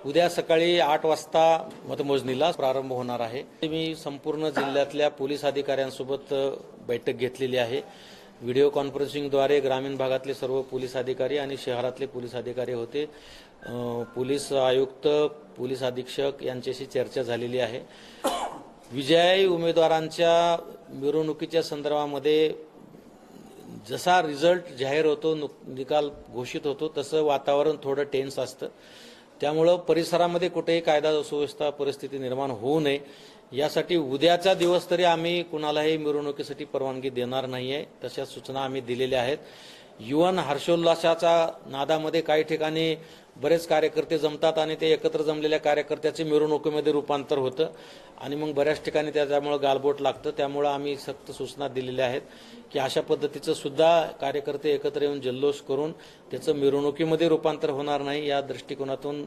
उद्या सकाळी 8 वाजता मतमोजणीला प्रारंभ होणार आहे। मी संपूर्ण जिल्ह्यातल्या पोलीस अधिकाऱ्यांसोबत बैठक घेतलेली आहे। व्हिडिओ कॉन्फरन्सिंगद्वारे ग्रामीण भागातले सर्व पोलीस अधिकारी आणि शहरातले पोलीस अधिकारी होते। पोलीस आयुक्त, पोलीस अधीक्षक यांच्याशी चर्चा झालेली आहे। विजयी उमेदवारांच्या मिरवणुकीच्या संदर्भामध्ये जसा रिझल्ट जाहीर होतो, निकाल घोषित होतो, तसं वातावरण थोडं टेन्स असतं। त्यामुळे परिसरामध्ये कुठेही कायदा सुव्यवस्था परिस्थिती निर्माण होऊ नये यासाठी उद्याचा दिवस तरी आम्ही कुणालाही मिरवणुकीसाठी परवानगी देणार नाहीये, तशा सूचना आम्ही दिलेल्या आहेत। युवन हर्षोल्लासाच्या नादामध्ये काही ठिकाणी बरेच कार्यकर्ते जमतात आणि ते एकत्र जमलेल्या कार्यकर्त्याचे मिरवणुकीमध्ये रूपांतर होतं आणि मग बऱ्याच ठिकाणी त्याच्यामुळे गालबोट लागतं। त्यामुळे आम्ही सक्त सूचना दिलेल्या आहेत की अशा पद्धतीचं सुद्धा कार्यकर्ते एकत्र येऊन जल्लोष करून त्याचं मिरवणुकीमध्ये रूपांतर होणार नाही या दृष्टिकोनातून